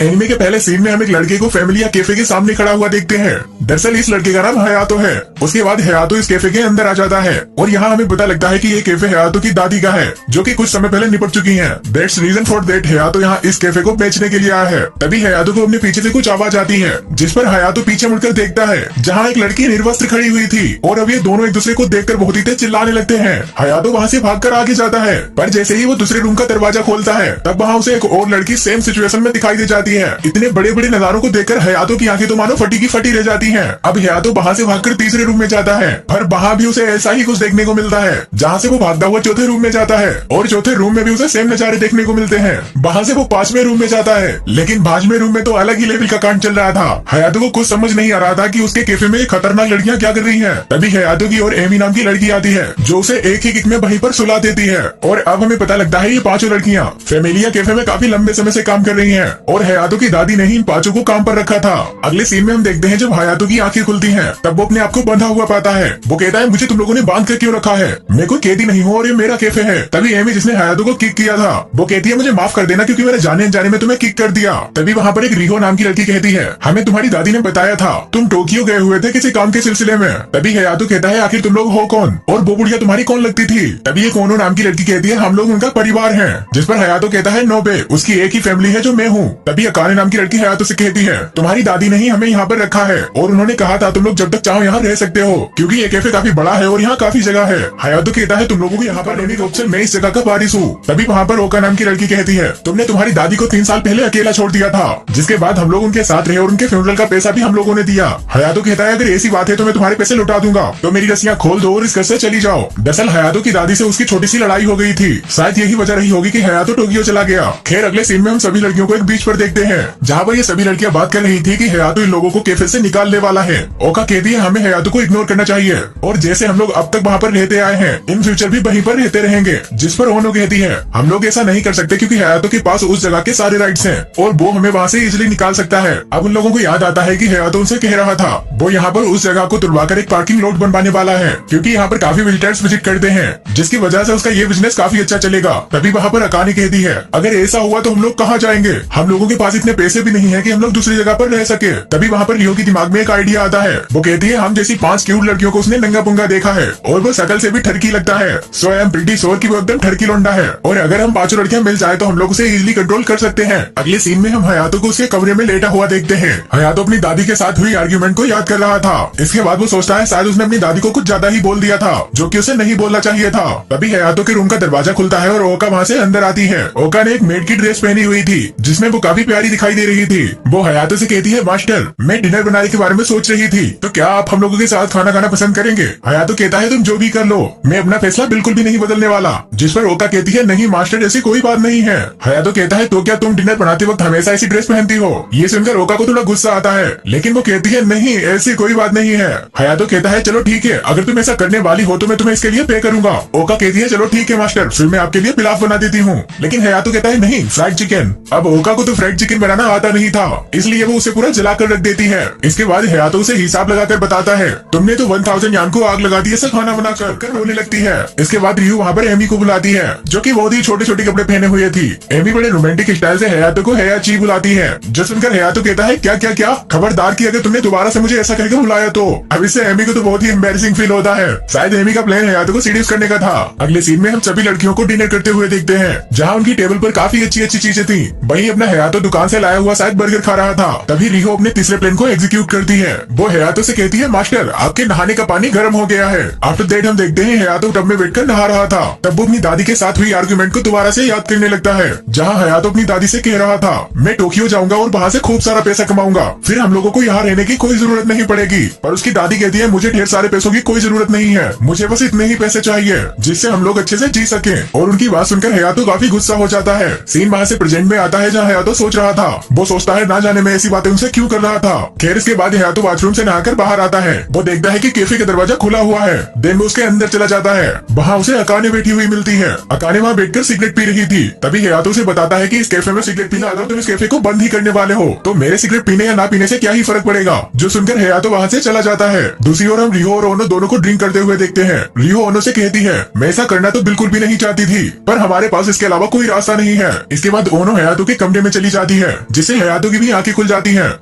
Anime के पहले scene में हम एक लड़के को फैमिली या कैफे के सामने खड़ा हुआ देखते हैं। दरअसल इस लड़के का नाम हयातो है। उसके बाद हयातो इस कैफे के अंदर आ जाता है और यहाँ हमें पता लगता है कि ये कैफे हयातो की दादी का है, जो कि कुछ समय पहले निपट चुकी हैं। That's reason for that Hayato यहाँ इस कैफे को बेचने के लिए आया है। तभी हयातो को अपने पीछे से कुछ आवाज आती है, जिस पर हयातो पीछे मुड़कर देखता है जहाँ एक लड़की निर्वस्त्र खड़ी हुई थी और अब ये दोनों एक दूसरे को देखकर बहुत ही तेज चिल्लाने लगते हैं। हयातो वहाँ से भागकर आगे जाता है, पर जैसे ही वो दूसरे रूम का दरवाजा खोलता है तब वहाँ उसे एक और लड़की सेम सिचुएशन में दिखाई दे जाती है। इतने बड़े बड़े नजारों को देखकर हयातो की आंखें तो मानो फटी की फटी रह जाती हैं। अब हयातो वहाँ से भागकर तीसरे रूम में जाता है, पर वहाँ भी उसे ऐसा ही कुछ देखने को मिलता है, जहाँ से वो भागता हुआ चौथे रूम में जाता है और चौथे रूम में भी उसे सेम नजारे देखने को मिलते हैं। वहाँ से वो पांचवें रूम में जाता है, लेकिन पांचवें रूम में तो अलग ही लेवल का कांड चल रहा था। हयातो को कुछ समझ नहीं आ रहा था कि उसके कैफे में खतरनाक लड़कियां क्या कर रही हैं। तभी हयातो की और एमी नाम की लड़की आती है, जो उसे एक ही किक में वहीं पर सुला देती है। और अब हमें पता लगता है ये पांचों लड़कियां फैमिलिया कैफे में काफी लंबे समय से काम कर रही हैं और हयातो की दादी ने ही इन पांचों को काम पर रखा था। अगले सीन में हम देखते हैं जब हयातो की आंखें खुलती हैं, तब वो अपने आप को बंधा हुआ पाता है। वो कहता है, मुझे तुम लोगों ने बांध कर क्यों रखा है, मैं कोई कैदी नहीं हूँ और ये मेरा कैफे है। तभी एमी, जिसने हयातो को किक किया था, वो कहती है, मुझे माफ कर देना क्योंकि मैंने जाने अनजाने में तुम्हें किक कर दिया। तभी वहाँ पर एक रिहो नाम की लड़की कहती है, हमें तुम्हारी दादी ने बताया था तुम टोक्यो गए हुए थे किसी काम के सिलसिले में। तभी हयातो कहता है, आखिर तुम लोग हो कौन और वो बुढ़िया तुम्हारी कौन लगती थी। तभी एक ओनो नाम की लड़की कहती है, हम लोग उनका परिवार हैं। जिस पर हयातो कहता है, नोबे उसकी एक ही फैमिली है जो मैं हूँ। तभी अकाने नाम की लड़की हयातो से कहती है, तुम्हारी दादी ने ही हमें यहाँ पर रखा है और उन्होंने कहा था तुम लोग जब तक चाहो यहाँ रह सकते हो, क्योंकि ये कैफे काफी बड़ा है और यहाँ काफी जगह है। हयातो कहता है, तुम लोगों को यहाँ पर रहने के ऑप्शन, मैं इस जगह का वारिस हूँ। तभी वहाँ पर ओका नाम की लड़की कहती है, तुमने तुम्हारी दादी को 3 साल पहले अकेला छोड़ दिया था, जिसके बाद हम लोग उनके साथ रहे और उनके फ्यूनरल का पैसा भी हम लोगों ने दिया। हयातो कहता है, अगर ऐसी बात है तो मैं तुम्हारे पैसे लौटा दूंगा, तो मेरी रस्सियां खोल दो और इस घर से चली जाओ। दरअसल हयातो की दादी से उसकी छोटी सी लड़ाई हो गई थी, शायद यही वजह रही होगी कि हयातो टोक्यो चला गया। खैर अगले सीन में हम सभी लड़कियों को एक बीच पर देखते हैं, जहाँ पर ये सभी लड़कियां बात कर रही थी कि हयातो इन लोगों को कैफे से निकालने वाला है। ओका कहती है, हमें हयातो को इग्नोर करना चाहिए और जैसे हम लोग अब तक वहाँ पर रहते आए हैं, इन फ्यूचर भी वहीं पर रहते रहेंगे। जिस पर ओनो कहती है, हम लोग ऐसा नहीं कर सकते क्योंकि हयातो के पास उस जगह के सारे राइट्स हैं और वो हमें वहाँ से इजिली निकाल सकता है। अब उन लोगों को याद आता है कि हयातो उनसे कह रहा था वो यहाँ पर उस जगह को तुड़वाकर एक पार्किंग लॉट बनवाने वाला है, क्योंकि यहाँ पर काफी विजिटर्स विजिट करते हैं, जिसकी वजह से उसका ये बिजनेस काफी अच्छा चलेगा। तभी वहाँ पर अकाने कहती है, अगर ऐसा हुआ तो हम लोग कहाँ जाएंगे, हम लोगों के पास इतने पैसे भी नहीं है कि हम लोग दूसरी जगह पर रह सके। तभी वहाँ पर रियो के दिमाग में एक आइडिया आता है। वो कहती है, हम जैसी 5 क्यूट लड़कियों को उसने नंगा पुंगा देखा है और वो शकल से भी ठरकी लगता है, सो आई एम प्रीटी श्योर कि वो एकदम ठरकी लौंडा है और अगर हम पांचों लड़कियां मिल जाए तो हम लोग उसे इजीली कंट्रोल कर सकते हैं। अगले सीन में हम हयातो को उसके कमरे में लेटा हुआ देखते हैं। हयातो अपनी दादी के साथ हुई आर्ग्यूमेंट को याद कर रहा था। इसके बाद वो सोचता है शायद उसने अपनी दादी को कुछ ज्यादा ही बोल दिया था, जो कि उसे नहीं बोलना चाहिए था। तभी हयातो के रूम का दरवाजा खुलता है और ओका वहाँ से अंदर आती है। ओका ने एक मेड की ड्रेस पहनी हुई थी, जिसमें वो काफी प्यारी दिखाई दे रही थी। वो हयातो से कहती है, मास्टर मैं डिनर बनाने के बारे में सोच रही थी, तो क्या आप हम लोगों के साथ खाना खाना पसंद करेंगे। हयातो कहता है, तुम जो भी कर लो, मैं अपना फैसला बिल्कुल भी नहीं बदलने वाला। जिस पर ओका कहती है, नहीं मास्टर ऐसी कोई बात नहीं है। हयातो कहता है, तो क्या तुम डिनर बनाते वक्त हमेशा ऐसी ड्रेस पहनती हो। ये सुनकर ओका को थोड़ा गुस्सा आता है, लेकिन वो कहती है, नहीं ऐसी कोई बात नहीं है। हयातो कहता है, चलो ठीक है, अगर तुम ऐसा करने वाली हो तो मैं तुम्हें इसके लिए पे करूंगा। ओका कहती है, चलो ठीक है मास्टर, फिर मैं आपके लिए पिलाफ बना देती हूँ। लेकिन हयातो कहता है, नहीं फ्राइड चिकन। अब ओका को तो फ्राइड चिकन बनाना आता नहीं था, इसलिए वो उसे पूरा जलाकर रख देती है। इसके बाद हयातो उसे हिसाब लगाकर बताता है, तुमने तो 1000 यान को आग लगा दी ऐसा खाना बनाकर। रोने लगती है। इसके बाद रियू वहाँ पर एमी को बुलाती है, जो कि बहुत ही छोटे छोटे कपड़े पहने हुए थी। एमी बड़े रोमांटिक स्टाइल से हयातो को हयाची बुलाती है, जो सुनकर हयातो कहता है, क्या क्या क्या, खबरदार कि अगर तुमने दोबारा से मुझे ऐसा करके बुलाया तो। अब इससे एमी को तो बहुत ही एम्बैरेसिंग फील होता है। शायद एमी का प्लान हयातो को सीरियस करने का था। अगले सीन में हम सभी लड़कियों को डिनर करते हुए देखते हैं, जहाँ उनकी टेबल पर काफी अच्छी अच्छी चीजें थी। वहीं अपना हयातो दुकान से लाया हुआ शायद बर्गर खा रहा था। तभी रिहो अपने तीसरे प्लान को एग्जीक्यूट करती है। वो हयातो से कहती है, मास्टर आपके नहाने का पानी गर्म हो गया है। आफ्टर दैट हम देखते हैं हयातो टब में बैठकर नहा रहा था। तब वो अपनी दादी के साथ हुई आर्गुमेंट को दोबारा से याद करने लगता है, जहाँ हयातो अपनी दादी से कह रहा था, मैं टोक्यो जाऊंगा और वहाँ से खूब सारा पैसा कमाऊंगा, फिर हम लोगों को यहाँ रहने की कोई जरूरत नहीं पड़ेगी। पर उसकी दादी कहती है, मुझे ढेर सारे पैसों की कोई जरूरत नहीं है, मुझे बस इतने ही पैसे चाहिए जिससे हम लोग अच्छे से जी सके। और उनकी बात सुनकर हयातो काफी गुस्सा हो जाता है। सीन वहाँ से प्रेजेंट में आता है, जहाँ हयातो सोच रहा था। वो सोचता है, ना जाने मैं ऐसी बातें उनसे क्यों कर रहा था। खैर इसके बाद हयातो बाथरूम से नहाकर बाहर आता है। वो देखता है कि कैफे का दरवाजा खुला हुआ है। देन वो उसके अंदर चला जाता है। वहाँ उसे अकाने बैठी हुई मिलती है। अकाने वहाँ बैठकर सिगरेट पी रही थी। तभी हयातो से बताता है कि इस कैफे में सिगरेट पीना, अगर तुम इस कैफे को बंद ही करने वाले हो तो मेरे सिगरेट पीने या ना पीने से क्या ही फर्क पड़ेगा। जो सुनकर हयातो वहाँ से चला जाता है। दूसरी ओर हम रिहो और ओनो दोनों को ड्रिंक करते हुए देखते हैं। रिहो ओनो से कहती है, मैं ऐसा करना तो बिल्कुल भी नहीं चाहती थी, पर हमारे पास इसके अलावा कोई रास्ता नहीं है। इसके बाद ओनो हयातो के कमरे में चली जाती जाती है, जिससे हयातो की भी आंखें खुल जाती हैं।